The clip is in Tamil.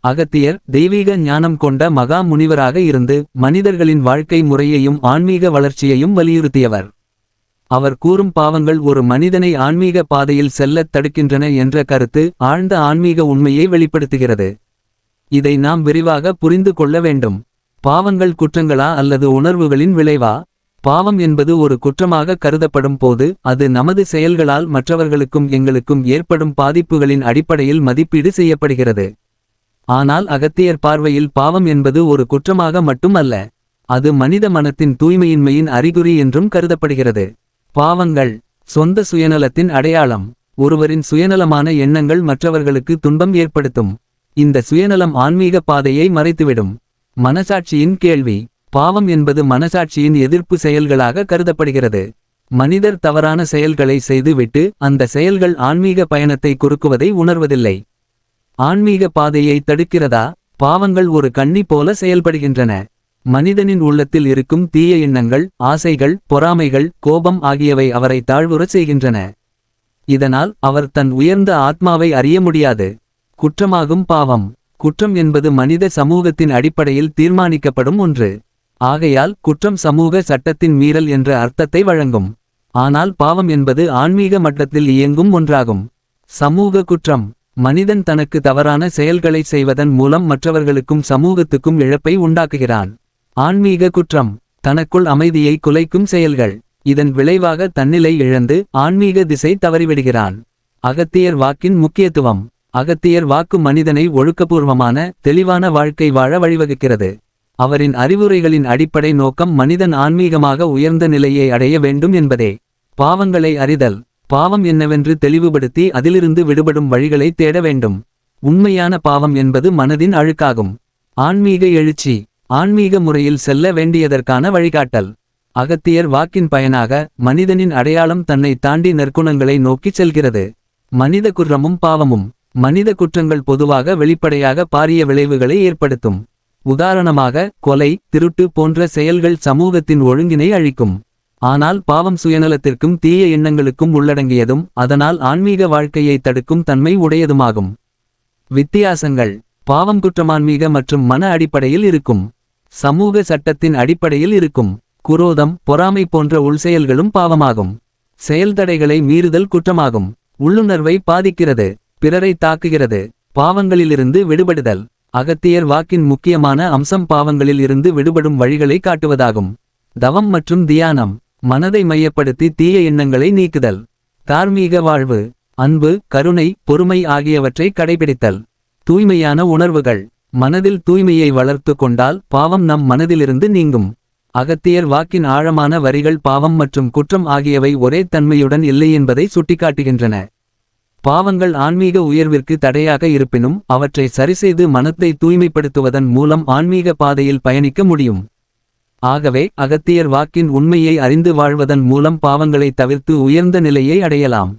அகத்தியர் தெய்வீக ஞானம் கொண்ட மகா முனிவராக இருந்து மனிதர்களின் வாழ்க்கை முறையையும் ஆன்மீக வளர்ச்சியையும் வலியுறுத்தியவர். அவர் கூறும் பாவங்கள் ஒரு மனிதனை ஆன்மீக பாதையில் செல்லத் தடுக்கின்றன என்ற கருத்து ஆழ்ந்த ஆன்மீக உண்மையை வெளிப்படுத்துகிறது. இதை நாம் விரிவாக புரிந்து கொள்ள வேண்டும். பாவங்கள் குற்றங்களா அல்லது உணர்வுகளின் விளைவா? பாவம் என்பது ஒரு குற்றமாக கருதப்படும் போது அது நமது செயல்களால் மற்றவர்களுக்கும் எங்களுக்கும் ஏற்படும் பாதிப்புகளின் அடிப்படையில் மதிப்பீடு செய்யப்படுகிறது. ஆனால் அகத்தியர் பார்வையில் பாவம் என்பது ஒரு குற்றமாக மட்டும் அல்ல, அது மனித மனத்தின் தூய்மையின்மையின் அறிகுறி என்றும் கருதப்படுகிறது. பாவங்கள் சொந்த சுயநலத்தின் அடையாளம். ஒருவரின் சுயநலமான எண்ணங்கள் மற்றவர்களுக்கு துன்பம் ஏற்படுத்தும். இந்த சுயநலம் ஆன்மீக பாதையை மறைத்துவிடும். மனசாட்சியின் கேள்வி. பாவம் என்பது மனசாட்சியின் எதிர்ப்பு செயல்களாக கருதப்படுகிறது. மனிதர் தவறான செயல்களை செய்துவிட்டு அந்த செயல்கள் ஆன்மீக பயணத்தை குறுக்குவதை உணர்வதில்லை. ஆன்மீக பாதையை தடுக்கிறதா? பாவங்கள் ஒரு கண்ணி போல செயல்படுகின்றன. மனிதனின் உள்ளத்தில் இருக்கும் தீய எண்ணங்கள், ஆசைகள், பொறாமைகள், கோபம் ஆகியவை அவரை தாழ்வுறச் செய்கின்றன. இதனால் அவர் தன் உயர்ந்த ஆத்மாவை அறிய முடியாது. குற்றமாகும் பாவம். குற்றம் என்பது மனித சமூகத்தின் அடிப்படையில் தீர்மானிக்கப்படும் ஒன்று. ஆகையால் குற்றம் சமூக சட்டத்தின் மீறல் என்ற அர்த்தத்தை வழங்கும். ஆனால் பாவம் என்பது ஆன்மீக மட்டத்தில் இயங்கும் ஒன்றாகும். சமூக குற்றம். மனிதன் தனக்கு தவறான செயல்களை செய்வதன் மூலம் மற்றவர்களுக்கும் சமூகத்துக்கும் இழப்பை உண்டாக்குகிறான். ஆன்மீக குற்றம். தனக்குள் அமைதியை குலைக்கும் செயல்கள். இதன் விளைவாக தன்னிலை இழந்து ஆன்மீக திசை தவறிவிடுகிறான். அகத்தியர் வாக்கின் முக்கியத்துவம். அகத்தியர் வாக்கு மனிதனை ஒழுக்கபூர்வமான தெளிவான வாழ்க்கை வாழ வழிவகுக்கிறது. அவரின் அறிவுரைகளின் அடிப்படை நோக்கம் மனிதன் ஆன்மீகமாக உயர்ந்த நிலையை அடைய வேண்டும் என்பதே. பாவங்களை அறிதல். பாவம் என்னவென்று தெளிவுபடுத்தி அதிலிருந்து விடுபடும் வழிகளை தேட வேண்டும். உண்மையான பாவம் என்பது மனதின் அழுக்காகும். ஆன்மீக எழுச்சி. ஆன்மீக முறையில் செல்ல வேண்டியதற்கான வழிகாட்டல். அகத்தியர் வாக்கின் பயனாக மனிதனின் அடையாளம் தன்னை தாண்டி நற்குணங்களை நோக்கிச் செல்கிறது. மனித குற்றமும் பாவமும். மனித குற்றங்கள் பொதுவாக வெளிப்படையாக பாரிய விளைவுகளை ஏற்படுத்தும். உதாரணமாக கொலை, திருட்டு போன்ற செயல்கள் சமூகத்தின் ஒழுங்கினை அழிக்கும். ஆனால் பாவம் சுயநலத்திற்கும் தீய எண்ணங்களுக்கும் உள்ளடங்கியதும் அதனால் ஆன்மீக வாழ்க்கையை தடுக்கும் தன்மை உடையதுமாகும். வித்தியாசங்கள். பாவம் குற்றமான்மீக மற்றும் மன அடிப்படையில் இருக்கும். சமூக சட்டத்தின் அடிப்படையில் இருக்கும். குரோதம், பொறாமை போன்ற உள்செயல்களும் பாவமாகும். செயல்தடைகளை மீறுதல் குற்றமாகும். உள்ளுணர்வை பாதிக்கிறது, பிறரை தாக்குகிறது. பாவங்களிலிருந்து விடுபடுதல். அகத்தியர் வாக்கின் முக்கியமான அம்சம் பாவங்களில் இருந்து விடுபடும் வழிகளை காட்டுவதாகும். தவம் மற்றும் தியானம். மனதை மையப்படுத்தி தீய எண்ணங்களை நீக்குதல். தார்மீக வாழ்வு. அன்பு, கருணை, பொறுமை ஆகியவற்றை கடைபிடித்தல். தூய்மையான உணர்வுகள். மனதில் தூய்மையை வளர்த்து கொண்டால் பாவம் நம் மனதிலிருந்து நீங்கும். அகத்தியர் வாக்கின் ஆழமான வரிகள் பாவம் மற்றும் குற்றம் ஆகியவை ஒரே தன்மையுடன் இல்லை என்பதை சுட்டிக்காட்டுகின்றன. பாவங்கள் ஆன்மீக உயர்விற்கு தடையாக இருப்பினும் அவற்றை சரிசெய்து மனத்தை தூய்மைப்படுத்துவதன் மூலம் ஆன்மீக பாதையில் பயணிக்க முடியும். ஆகவே அகத்தியர் வாக்கின் உண்மையை அறிந்து வாழ்வதன் மூலம் பாவங்களை தவிர்த்து உயர்ந்த நிலையை அடையலாம்.